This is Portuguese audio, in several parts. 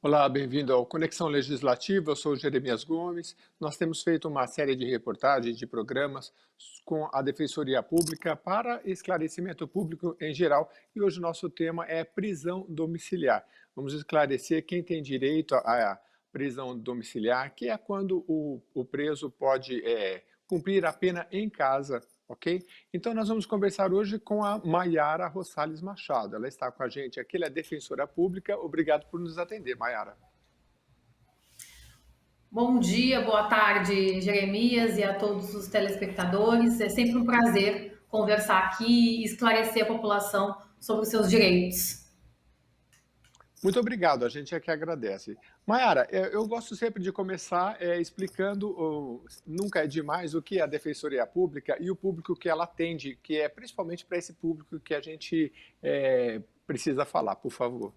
Olá, bem-vindo ao Conexão Legislativa. Eu sou o Jeremias Gomes. Nós temos feito uma série de reportagens, de programas com a Defensoria Pública para esclarecimento público em geral. E hoje o nosso tema é prisão domiciliar. Vamos esclarecer quem tem direito à prisão domiciliar, que é quando o preso pode cumprir a pena em casa, ok? Então nós vamos conversar hoje com a Maiara Rosales Machado. Ela está com a gente aqui, ela é defensora pública. Obrigado por nos atender, Maiara. Bom dia, boa tarde, Jeremias, e a todos os telespectadores. É sempre um prazer conversar aqui e esclarecer a população sobre os seus direitos. Muito obrigado, a gente é que agradece. Maiara, eu gosto sempre de começar explicando, nunca é demais, o que é a Defensoria Pública e o público que ela atende, que é principalmente para esse público que a gente precisa falar, por favor.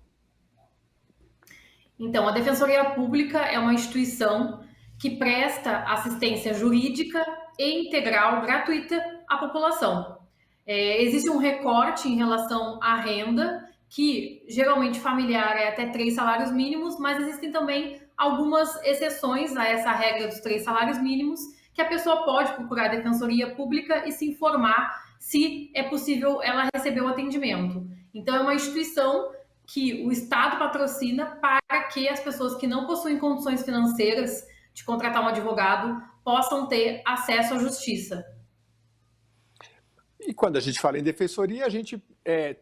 Então, a Defensoria Pública é uma instituição que presta assistência jurídica e integral gratuita à população. Existe um recorte em relação à renda, que geralmente familiar é até 3 salários mínimos, mas existem também algumas exceções a essa regra dos 3 salários mínimos, que a pessoa pode procurar a Defensoria Pública e se informar se é possível ela receber o atendimento. Então, é uma instituição que o Estado patrocina para que as pessoas que não possuem condições financeiras de contratar um advogado possam ter acesso à justiça. E quando a gente fala em defensoria, a gente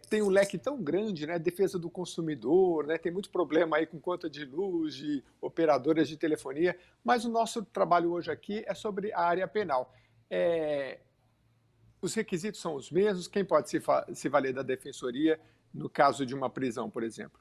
tem um leque tão grande, né? Defesa do consumidor, né? Tem muito problema aí com conta de luz, de operadoras de telefonia, mas o nosso trabalho hoje aqui é sobre a área penal. É, os requisitos são os mesmos, quem pode se valer da defensoria no caso de uma prisão, por exemplo?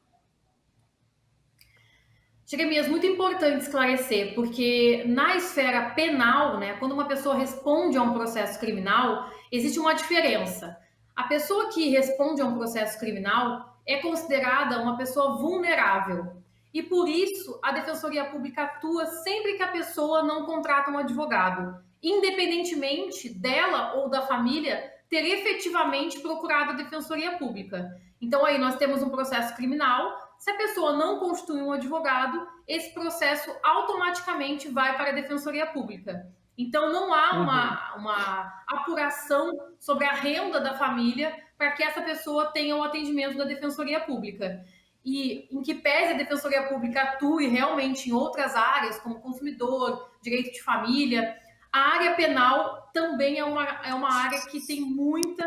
Jeremias, muito importante esclarecer, porque na esfera penal, né, quando uma pessoa responde a um processo criminal, existe uma diferença. A pessoa que responde a um processo criminal é considerada uma pessoa vulnerável. E por isso, a Defensoria Pública atua sempre que a pessoa não contrata um advogado, independentemente dela ou da família ter efetivamente procurado a Defensoria Pública. Então, aí nós temos um processo criminal. Se a pessoa não constitui um advogado, esse processo automaticamente vai para a Defensoria Pública. Então, não há Uhum. uma apuração sobre a renda da família para que essa pessoa tenha o atendimento da Defensoria Pública. E em que pese a Defensoria Pública atue realmente em outras áreas, como consumidor, direito de família, a área penal também é uma área que tem muito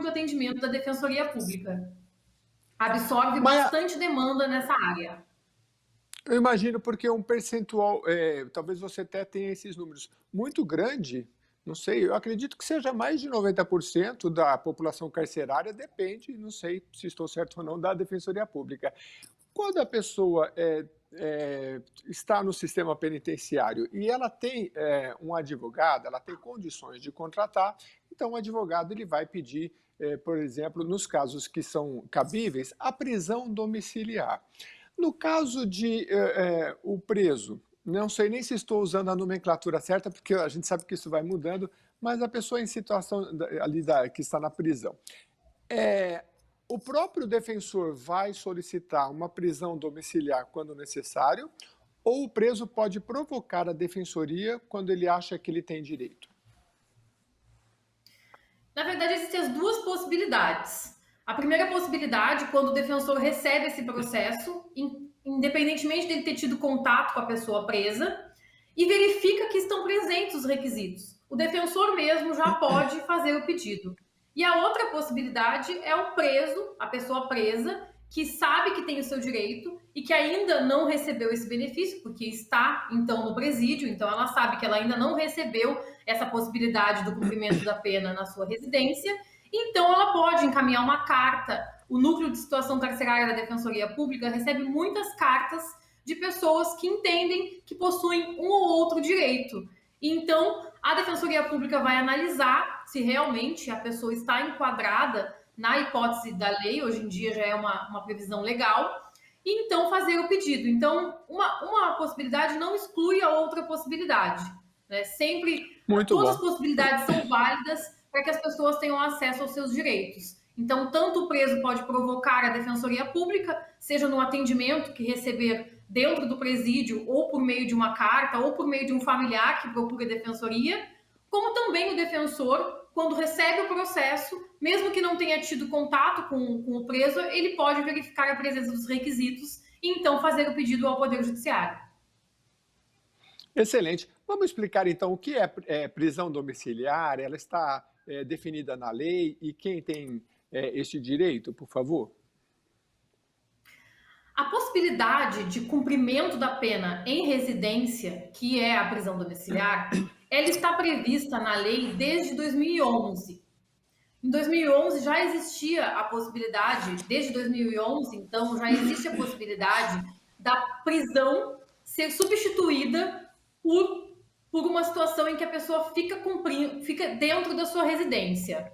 atendimento da Defensoria Pública. Absorve Mas bastante demanda nessa área. eu imagino porque um percentual, talvez você até tenha esses números, muito grande, não sei, eu acredito que seja mais de 90% da população carcerária depende, não sei se estou certo ou não, da Defensoria Pública. Quando a pessoa está no sistema penitenciário e ela tem um advogado, ela tem condições de contratar, então o advogado ele vai pedir, por exemplo, nos casos que são cabíveis, a prisão domiciliar. No caso de o preso, não sei nem se estou usando a nomenclatura certa, porque a gente sabe que isso vai mudando, mas a pessoa em situação ali que está na prisão. É, o próprio defensor vai solicitar uma prisão domiciliar quando necessário, ou o preso pode provocar a defensoria quando ele acha que ele tem direito? Na verdade, existem as duas possibilidades. A primeira possibilidade, quando o defensor recebe esse processo, independentemente dele ter tido contato com a pessoa presa, e verifica que estão presentes os requisitos. O defensor mesmo já pode fazer o pedido. E a outra possibilidade é o preso, a pessoa presa, que sabe que tem o seu direito e que ainda não recebeu esse benefício, porque está, então, no presídio, então ela sabe que ela ainda não recebeu essa possibilidade do cumprimento da pena na sua residência, então ela pode encaminhar uma carta. O Núcleo de Situação Carcerária da Defensoria Pública recebe muitas cartas de pessoas que entendem que possuem um ou outro direito. Então, a Defensoria Pública vai analisar se realmente a pessoa está enquadrada na hipótese da lei, hoje em dia já é uma previsão legal, e então fazer o pedido. Então, uma possibilidade não exclui a outra possibilidade. Né? Sempre, Muito todas as bom. possibilidades são válidas para que as pessoas tenham acesso aos seus direitos. Então, tanto o preso pode provocar a Defensoria Pública, seja no atendimento que receber dentro do presídio, ou por meio de uma carta, ou por meio de um familiar que procura a defensoria, como também o defensor, quando recebe o processo, mesmo que não tenha tido contato com o preso, ele pode verificar a presença dos requisitos e então fazer o pedido ao Poder Judiciário. Excelente. Vamos explicar então o que é prisão domiciliar, ela está definida na lei e quem tem este direito, por favor? A possibilidade de cumprimento da pena em residência, que é a prisão domiciliar, ela está prevista na lei desde 2011. Em 2011 já existia a possibilidade, desde 2011, então, já existe a possibilidade da prisão ser substituída por uma situação em que a pessoa fica dentro da sua residência.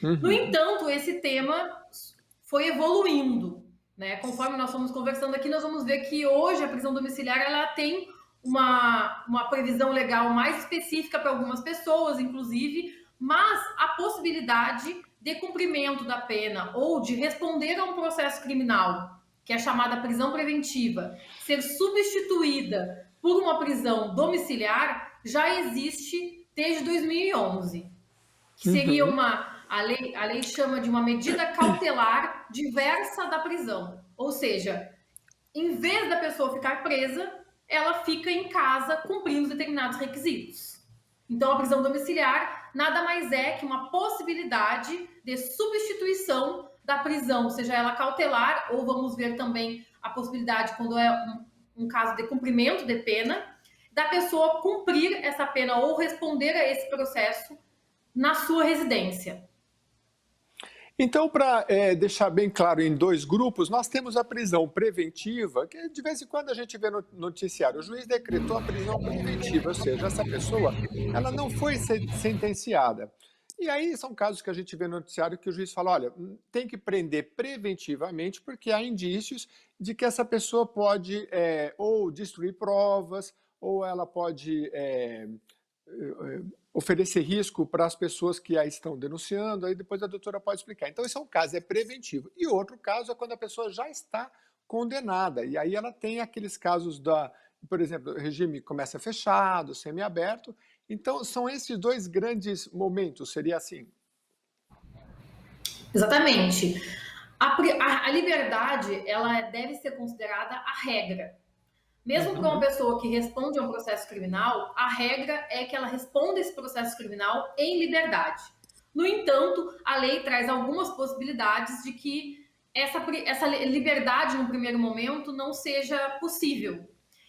No Uhum. entanto, esse tema foi evoluindo, né? Conforme nós fomos conversando aqui, nós vamos ver que hoje a prisão domiciliar ela tem uma previsão legal mais específica para algumas pessoas, inclusive, mas a possibilidade de cumprimento da pena ou de responder a um processo criminal, que é chamada prisão preventiva, ser substituída por uma prisão domiciliar, já existe desde 2011, que seria Uhum. a lei chama de uma medida cautelar diversa da prisão. Ou seja, em vez da pessoa ficar presa, ela fica em casa cumprindo determinados requisitos. Então, a prisão domiciliar nada mais é que uma possibilidade de substituição da prisão, seja ela cautelar, ou vamos ver também a possibilidade, quando é um caso de cumprimento de pena, da pessoa cumprir essa pena ou responder a esse processo na sua residência. Então, para deixar bem claro em dois grupos, nós temos a prisão preventiva, que de vez em quando a gente vê no noticiário, o juiz decretou a prisão preventiva, ou seja, essa pessoa ela não foi sentenciada. E aí são casos que a gente vê no noticiário que o juiz fala, olha, tem que prender preventivamente porque há indícios de que essa pessoa pode ou destruir provas, ou ela pode oferecer risco para as pessoas que a estão denunciando, aí depois a doutora pode explicar. Então, esse é um caso, é preventivo. E outro caso é quando a pessoa já está condenada, e aí ela tem aqueles casos por exemplo, o regime começa fechado, semiaberto. Então, são esses dois grandes momentos, seria assim. Exatamente. A liberdade, ela deve ser considerada a regra. Mesmo para uma Uhum. pessoa que responde a um processo criminal, a regra é que ela responda esse processo criminal em liberdade. No entanto, a lei traz algumas possibilidades de que essa liberdade, no primeiro momento, não seja possível.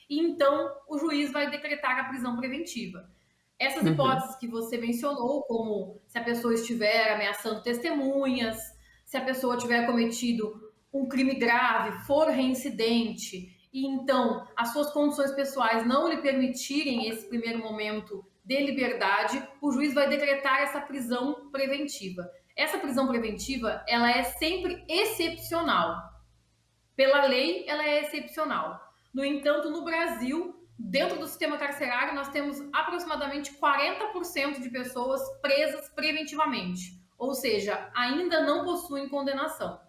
E então, o juiz vai decretar a prisão preventiva. Essas Uhum. hipóteses que você mencionou, como se a pessoa estiver ameaçando testemunhas, se a pessoa tiver cometido um crime grave, for reincidente, e então as suas condições pessoais não lhe permitirem esse primeiro momento de liberdade, o juiz vai decretar essa prisão preventiva. Essa prisão preventiva, ela é sempre excepcional. Pela lei, ela é excepcional. No entanto, no Brasil, dentro do sistema carcerário, nós temos aproximadamente 40% de pessoas presas preventivamente, ou seja, ainda não possuem condenação.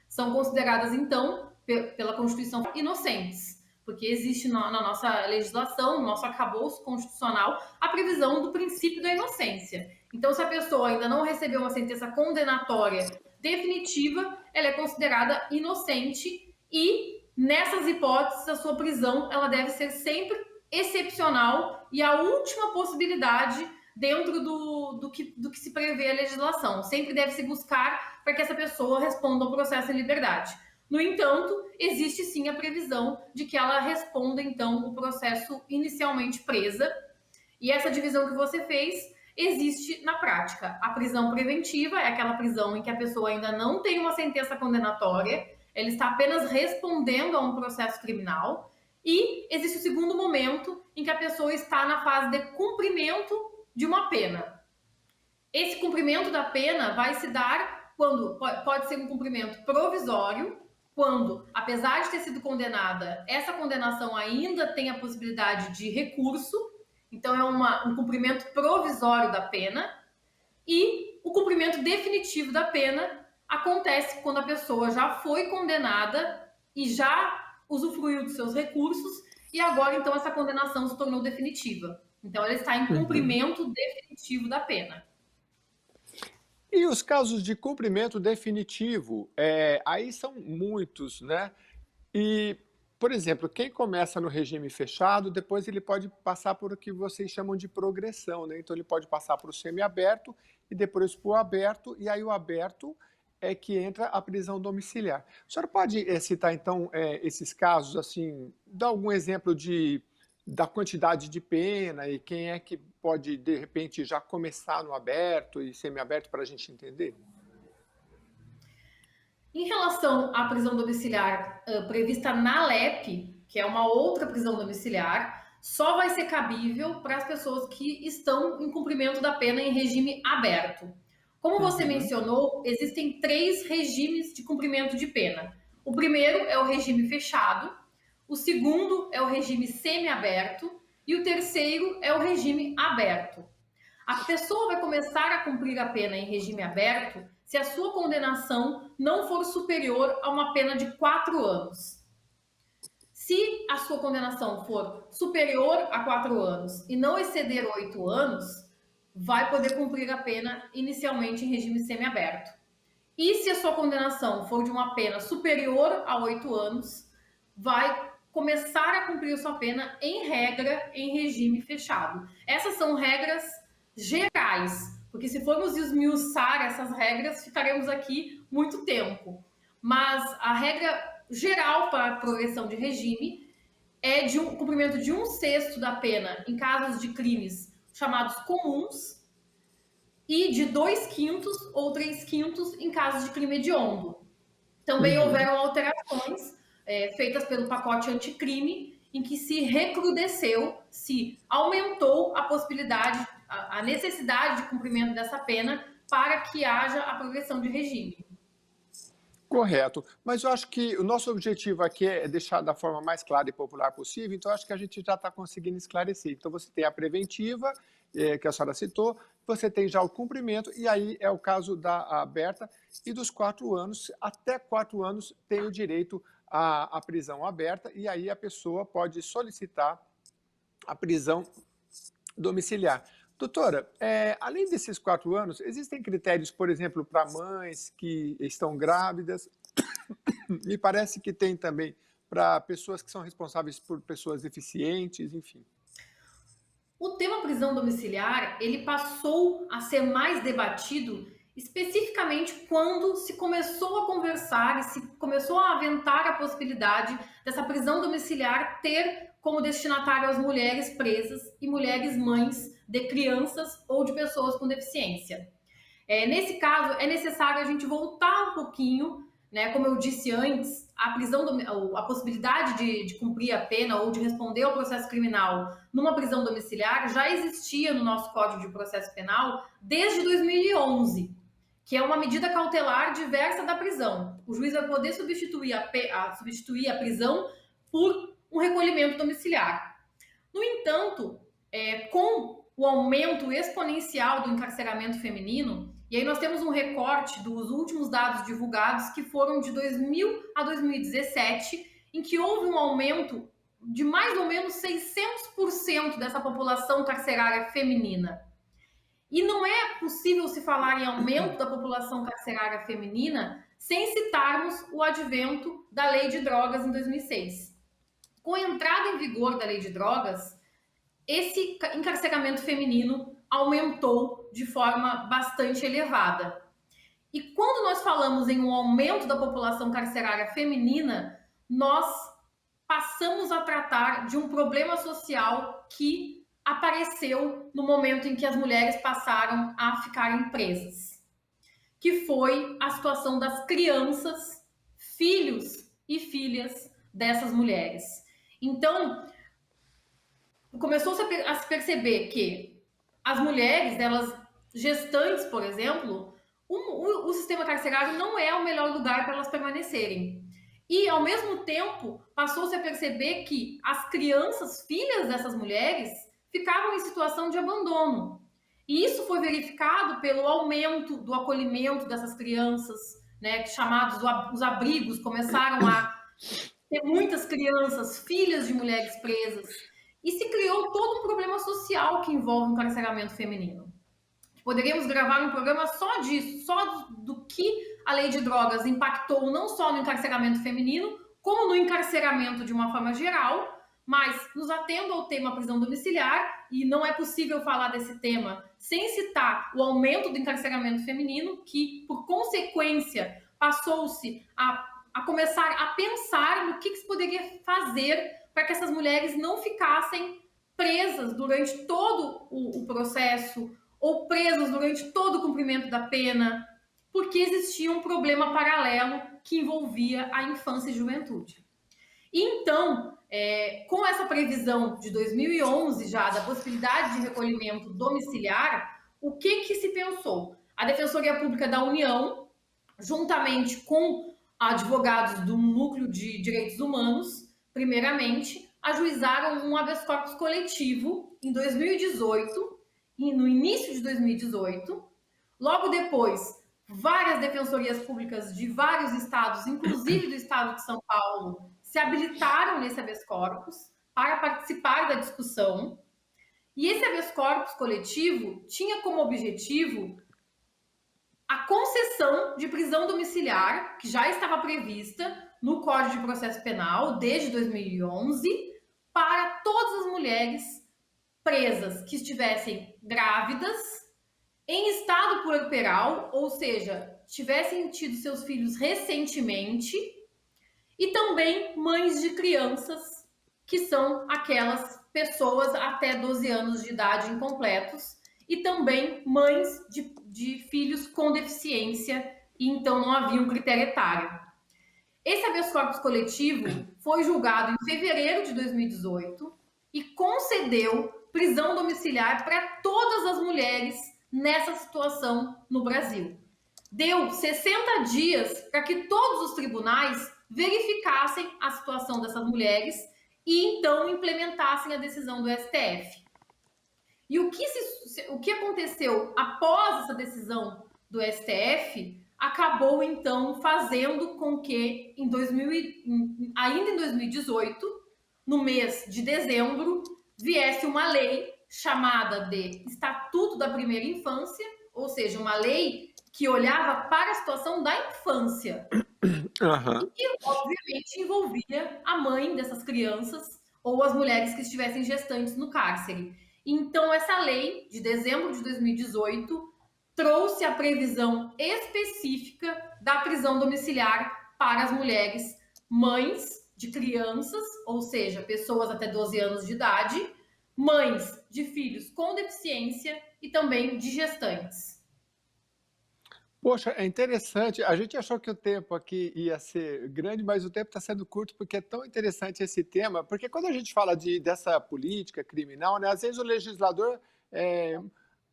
São consideradas, então, pela Constituição, inocentes, porque existe na nossa legislação, no nosso arcabouço constitucional, a previsão do princípio da inocência. Então, se a pessoa ainda não recebeu uma sentença condenatória definitiva, ela é considerada inocente e nessas hipóteses a sua prisão ela deve ser sempre excepcional e a última possibilidade dentro do que se prevê a legislação. Sempre deve se buscar para que essa pessoa responda ao processo em liberdade. No entanto, existe sim a previsão de que ela responda então o processo inicialmente presa. E essa divisão que você fez existe na prática. A prisão preventiva é aquela prisão em que a pessoa ainda não tem uma sentença condenatória, ela está apenas respondendo a um processo criminal. E existe o segundo momento em que a pessoa está na fase de cumprimento de uma pena. Esse cumprimento da pena vai se dar quando pode ser um cumprimento provisório, quando, apesar de ter sido condenada, essa condenação ainda tem a possibilidade de recurso, então é um cumprimento provisório da pena, e o cumprimento definitivo da pena acontece quando a pessoa já foi condenada e já usufruiu dos seus recursos e agora, então, essa condenação se tornou definitiva. Então, ele está em Uhum. cumprimento definitivo da pena. E os casos de cumprimento definitivo, aí são muitos, né? E, por exemplo, quem começa no regime fechado, depois ele pode passar por o que vocês chamam de progressão, né? Então ele pode passar para o semiaberto e depois para o aberto, e aí o aberto é que entra a prisão domiciliar. A senhora pode citar, então, esses casos, assim, dar algum exemplo da quantidade de pena e quem é que pode, de repente, já começar no aberto e semiaberto para a gente entender? Em relação à prisão domiciliar prevista na LEP, que é uma outra prisão domiciliar, só vai ser cabível para as pessoas que estão em cumprimento da pena em regime aberto. Como você Uhum, mencionou, existem 3 regimes de cumprimento de pena. O primeiro é o regime fechado, o segundo é o regime semiaberto e o terceiro é o regime aberto. A pessoa vai começar a cumprir a pena em regime aberto se a sua condenação não for superior a uma pena de 4 anos. Se a sua condenação for superior a 4 anos e não exceder 8 anos, vai poder cumprir a pena inicialmente em regime semiaberto. E se a sua condenação for de uma pena superior a 8 anos, vai começar a cumprir a sua pena, em regra, em regime fechado. Essas são regras gerais, porque se formos esmiuçar essas regras, ficaremos aqui muito tempo. Mas a regra geral para a progressão de regime é de um cumprimento de 1/6 da pena em casos de crimes chamados comuns e de 2/5 ou 3/5 em casos de crime hediondo. Também uhum. houveram alterações feitas pelo pacote anticrime, em que se recrudesceu, se aumentou a possibilidade, a necessidade de cumprimento dessa pena para que haja a progressão de regime. Correto. Mas eu acho que o nosso objetivo aqui é deixar da forma mais clara e popular possível, então acho que a gente já está conseguindo esclarecer. Então você tem a preventiva, que a senhora citou, você tem já o cumprimento, e aí é o caso da aberta, e dos 4 anos, até 4 anos tem o direito à prisão aberta, e aí a pessoa pode solicitar a prisão domiciliar. Doutora, além desses 4 anos, existem critérios, por exemplo, para mães que estão grávidas. Me parece que tem também para pessoas que são responsáveis por pessoas deficientes, enfim. O tema prisão domiciliar, ele passou a ser mais debatido especificamente quando se começou a conversar e se começou a aventar a possibilidade dessa prisão domiciliar ter como destinatário as mulheres presas e mulheres mães de crianças ou de pessoas com deficiência. Nesse caso, é necessário a gente voltar um pouquinho, né? Como eu disse antes, a possibilidade de cumprir a pena ou de responder ao processo criminal numa prisão domiciliar já existia no nosso Código de Processo Penal desde 2011, que é uma medida cautelar diversa da prisão. O juiz vai poder substituir a prisão por um recolhimento domiciliar. No entanto, com o aumento exponencial do encarceramento feminino, e aí nós temos um recorte dos últimos dados divulgados, que foram de 2000 a 2017, em que houve um aumento de mais ou menos 600% dessa população carcerária feminina. E não é possível se falar em aumento da população carcerária feminina sem citarmos o advento da Lei de Drogas em 2006. Com a entrada em vigor da Lei de Drogas, esse encarceramento feminino aumentou de forma bastante elevada. E quando nós falamos em um aumento da população carcerária feminina, nós passamos a tratar de um problema social que apareceu no momento em que as mulheres passaram a ficarem presas, que foi a situação das crianças, filhos e filhas dessas mulheres. Então, começou a se perceber que as mulheres, elas gestantes, por exemplo, o sistema carcerário não é o melhor lugar para elas permanecerem. E, ao mesmo tempo, passou-se a perceber que as crianças, filhas dessas mulheres, ficavam em situação de abandono. E isso foi verificado pelo aumento do acolhimento dessas crianças, né, chamados os abrigos, começaram a ter muitas crianças, filhas de mulheres presas, e se criou todo um problema social que envolve o encarceramento feminino. Poderíamos gravar um programa só disso, só do que a lei de drogas impactou não só no encarceramento feminino, como no encarceramento de uma forma geral, mas nos atendo ao tema prisão domiciliar, e não é possível falar desse tema sem citar o aumento do encarceramento feminino, que, por consequência, passou-se a começar a pensar no que se poderia fazer para que essas mulheres não ficassem presas durante todo o processo ou presas durante todo o cumprimento da pena, porque existia um problema paralelo que envolvia a infância e juventude. E então, com essa previsão de 2011 já da possibilidade de recolhimento domiciliar, o que se pensou? A Defensoria Pública da União, juntamente com advogados do Núcleo de Direitos Humanos, primeiramente, ajuizaram um habeas corpus coletivo em 2018, e no início de 2018. Logo depois, várias defensorias públicas de vários estados, inclusive do estado de São Paulo, se habilitaram nesse habeas corpus para participar da discussão. E esse habeas corpus coletivo tinha como objetivo a concessão de prisão domiciliar, que já estava prevista no Código de Processo Penal desde 2011, para todas as mulheres presas que estivessem grávidas, em estado puerperal, ou seja, tivessem tido seus filhos recentemente, e também mães de crianças, que são aquelas pessoas até 12 anos de idade incompletos, e também mães de filhos com deficiência, e então não havia um critério etário. Esse habeas corpus coletivo foi julgado em fevereiro de 2018 e concedeu prisão domiciliar para todas as mulheres nessa situação no Brasil. Deu 60 dias para que todos os tribunais verificassem a situação dessas mulheres e então implementassem a decisão do STF. E o que aconteceu após essa decisão do STF acabou então fazendo com que ainda em 2018, no mês de dezembro, viesse uma lei chamada de Estatuto da Primeira Infância, ou seja, uma lei que olhava para a situação da infância. Uhum. E, obviamente, envolvia a mãe dessas crianças ou as mulheres que estivessem gestantes no cárcere. Então, essa lei, de dezembro de 2018, trouxe a previsão específica da prisão domiciliar para as mulheres mães de crianças, ou seja, pessoas até 12 anos de idade, mães de filhos com deficiência e também de gestantes. Poxa, é interessante. A gente achou que o tempo aqui ia ser grande, mas o tempo está sendo curto porque é tão interessante esse tema. Porque quando a gente fala dessa política criminal, né, às vezes o legislador,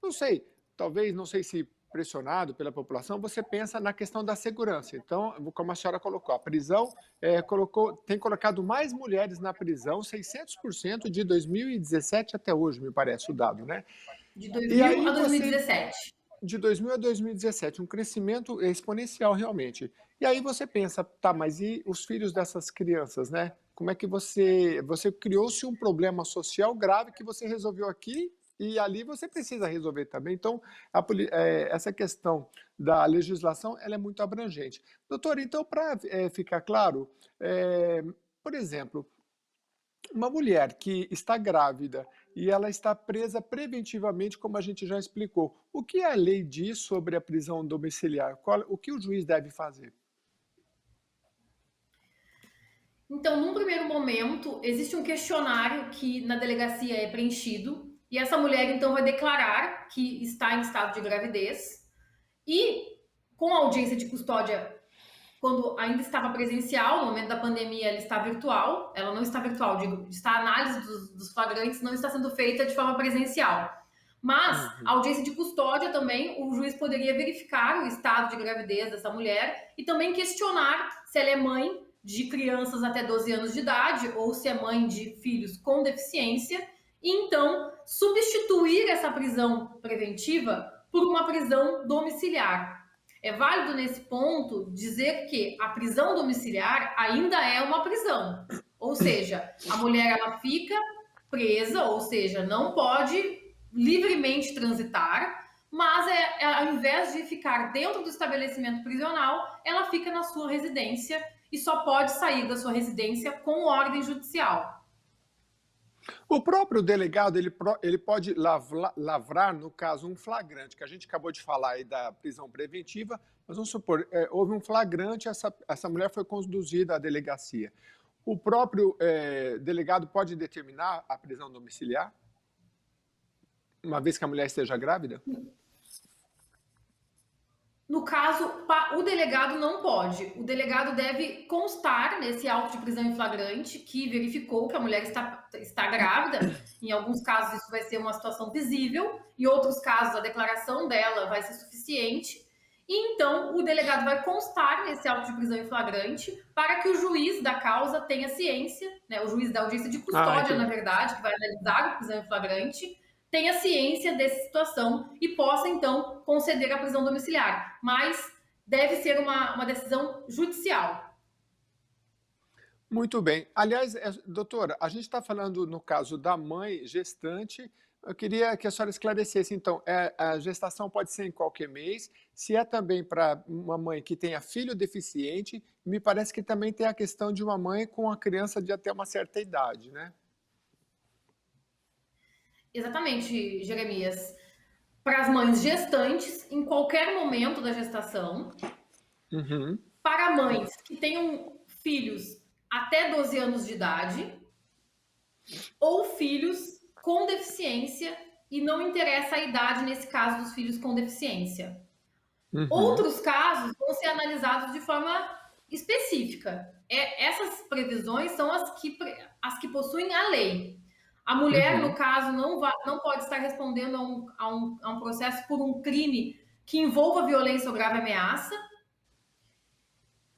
não sei, talvez, não sei se pressionado pela população, você pensa na questão da segurança. Então, como a senhora colocou, a prisão tem colocado mais mulheres na prisão, 600% de 2017 até hoje, me parece o dado, né? De E 2000 aí a 2017. De 2000 a 2017, um crescimento exponencial realmente. E aí você pensa, tá, mas e os filhos dessas crianças, né? Como é que você criou-se um problema social grave que você resolveu aqui e ali você precisa resolver também. Então, essa questão da legislação, ela é muito abrangente. Doutor, então, para ficar claro, por exemplo, uma mulher que está grávida e ela está presa preventivamente, como a gente já explicou, o que a lei diz sobre a prisão domiciliar? O que o juiz deve fazer? Então, num primeiro momento, existe um questionário que na delegacia é preenchido e essa mulher então vai declarar que está em estado de gravidez e com a audiência de custódia, quando ainda estava presencial, no momento da pandemia ela está virtual, ela não está virtual, digo, está a análise dos flagrantes não está sendo feita de forma presencial. Mas a audiência de custódia também, o juiz poderia verificar o estado de gravidez dessa mulher e também questionar se ela é mãe de crianças até 12 anos de idade ou se é mãe de filhos com deficiência e então substituir essa prisão preventiva por uma prisão domiciliar. É válido nesse ponto dizer que a prisão domiciliar ainda é uma prisão. Ou seja, a mulher ela fica presa, ou seja, não pode livremente transitar, mas ao invés de ficar dentro do estabelecimento prisional, ela fica na sua residência e só pode sair da sua residência com ordem judicial. O próprio delegado, ele pode lavrar, no caso, um flagrante, que a gente acabou de falar aí da prisão preventiva, mas vamos supor, houve um flagrante, essa mulher foi conduzida à delegacia. O próprio delegado pode determinar a prisão domiciliar, uma vez que a mulher esteja grávida? No caso, o delegado não pode. O delegado deve constar nesse auto de prisão em flagrante que verificou que a mulher está grávida. Em alguns casos, isso vai ser uma situação visível, em outros casos, a declaração dela vai ser suficiente. E então, o delegado vai constar nesse auto de prisão em flagrante para que o juiz da causa tenha ciência, né, o juiz da audiência de custódia, na verdade, que vai analisar a prisão em flagrante, tenha ciência dessa situação e possa, então, conceder a prisão domiciliar. Mas deve ser uma decisão judicial. Muito bem. Aliás, doutora, a gente está falando no caso da mãe gestante. Eu queria que a senhora esclarecesse, então, a gestação pode ser em qualquer mês, se é também para uma mãe que tenha filho deficiente, me parece que também tem a questão de uma mãe com a criança de até uma certa idade, né? Exatamente, Jeremias. Para as mães gestantes, em qualquer momento da gestação. Uhum. Para mães que tenham filhos até 12 anos de idade ou filhos com deficiência e não interessa a idade nesse caso dos filhos com deficiência. Uhum. Outros casos vão ser analisados de forma específica. Essas previsões são as que possuem a lei. A mulher, no caso, não pode estar respondendo a um processo por um crime que envolva violência ou grave ameaça,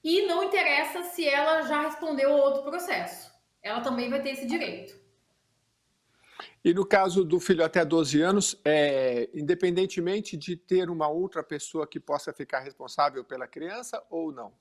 e não interessa se ela já respondeu a outro processo. Ela também vai ter esse direito. E no caso do filho até 12 anos, independentemente de ter uma outra pessoa que possa ficar responsável pela criança ou não?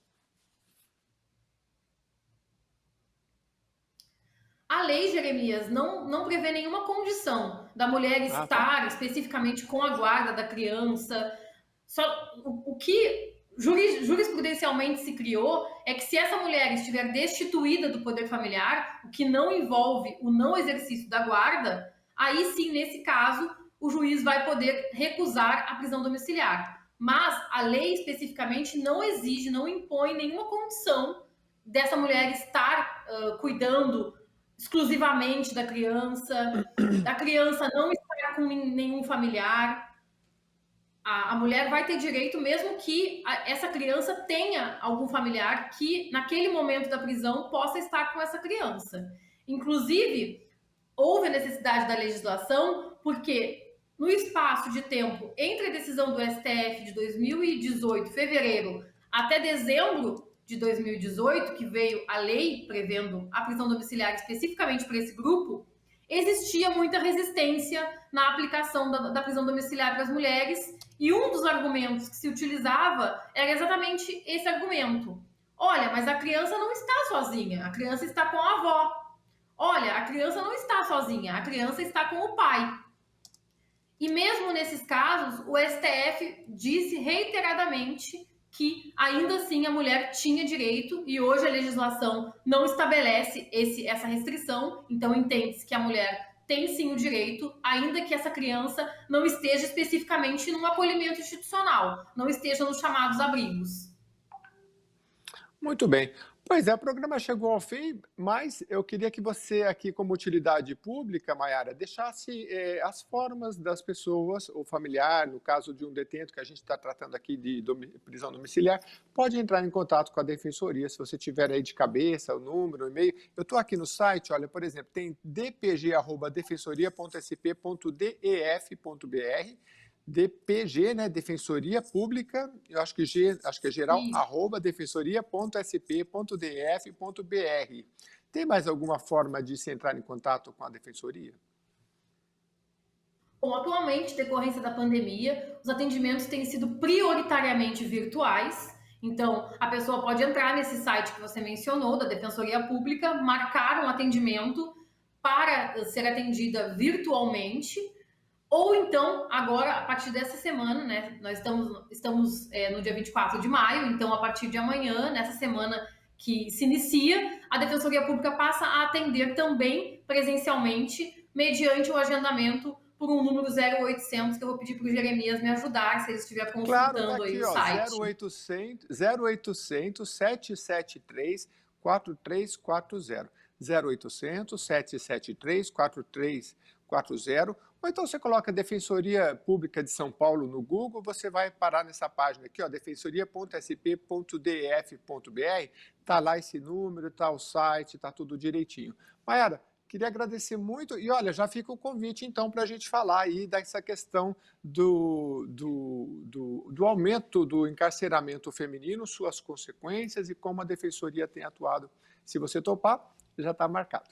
A lei, Jeremias, não prevê nenhuma condição da mulher estar especificamente com a guarda da criança. Só o que jurisprudencialmente se criou é que se essa mulher estiver destituída do poder familiar, o que não envolve o não exercício da guarda, aí sim, nesse caso, o juiz vai poder recusar a prisão domiciliar. Mas a lei especificamente não exige, não impõe nenhuma condição dessa mulher estar cuidando exclusivamente da criança não estar com nenhum familiar. A mulher vai ter direito mesmo que essa criança tenha algum familiar que, naquele momento da prisão, possa estar com essa criança. Inclusive, houve a necessidade da legislação porque no espaço de tempo entre a decisão do STF de 2018, fevereiro, até dezembro de 2018, que veio a lei prevendo a prisão domiciliar especificamente para esse grupo, existia muita resistência na aplicação da prisão domiciliar para as mulheres, e um dos argumentos que se utilizava era exatamente esse argumento. Olha, mas a criança não está sozinha, a criança está com a avó. Olha, a criança não está sozinha, a criança está com o pai. E mesmo nesses casos, o STF disse reiteradamente que ainda assim a mulher tinha direito, e hoje a legislação não estabelece essa restrição, então entende-se que a mulher tem sim o direito, ainda que essa criança não esteja especificamente num acolhimento institucional, não esteja nos chamados abrigos. Muito bem. Pois é, o programa chegou ao fim, mas eu queria que você aqui, como utilidade pública, Maiara, deixasse as formas das pessoas, ou familiar, no caso de um detento que a gente está tratando aqui de prisão domiciliar, pode entrar em contato com a Defensoria, se você tiver aí de cabeça o número, o e-mail. Eu estou aqui no site, olha, por exemplo, tem dpg@defensoria.sp.def.br, DPG, né, Defensoria Pública, eu acho que é geral, @defensoria.sp.def.br. Tem mais alguma forma de se entrar em contato com a Defensoria? Bom, atualmente, decorrência da pandemia, os atendimentos têm sido prioritariamente virtuais. Então, a pessoa pode entrar nesse site que você mencionou, da Defensoria Pública, marcar um atendimento para ser atendida virtualmente, ou então, agora, a partir dessa semana, né? Nós estamos no dia 24 de maio, então, a partir de amanhã, nessa semana que se inicia, a Defensoria Pública passa a atender também presencialmente, mediante o agendamento por um número 0800, que eu vou pedir para o Jeremias me ajudar, se ele estiver Claro, tá consultando aí aqui, o ó, site. 0800 773 4340. 0800 773 4340. Ou então você coloca Defensoria Pública de São Paulo no Google, você vai parar nessa página aqui, ó, defensoria.sp.df.br, tá lá esse número, tá o site, tá tudo direitinho. Maiara, queria agradecer muito e olha, já fica o convite então para a gente falar aí dessa questão do aumento do encarceramento feminino, suas consequências e como a Defensoria tem atuado. Se você topar, já está marcado.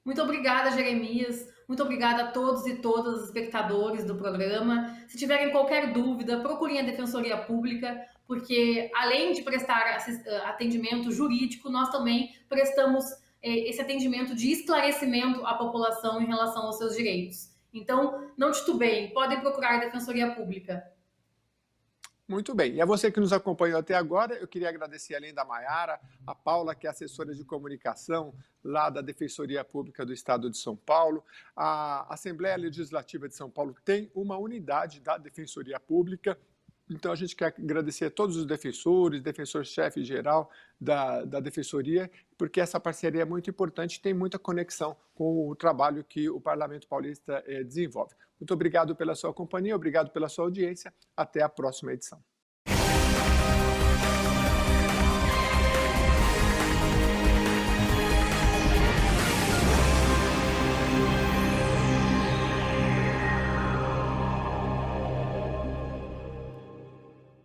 Muito obrigada, Jeremias. Muito obrigada a todos e todas os espectadores do programa. Se tiverem qualquer dúvida, procurem a Defensoria Pública, porque além de prestar atendimento jurídico, nós também prestamos esse atendimento de esclarecimento à população em relação aos seus direitos. Então, não titubeiem, podem procurar a Defensoria Pública. Muito bem. E a você que nos acompanhou até agora, eu queria agradecer, além da Maiara, a Paula, que é assessora de comunicação lá da Defensoria Pública do Estado de São Paulo. A Assembleia Legislativa de São Paulo tem uma unidade da Defensoria Pública. Então, a gente quer agradecer a todos os defensores, defensor-chefe geral da Defensoria, porque essa parceria é muito importante e tem muita conexão com o trabalho que o Parlamento Paulista desenvolve. Muito obrigado pela sua companhia, obrigado pela sua audiência. Até a próxima edição.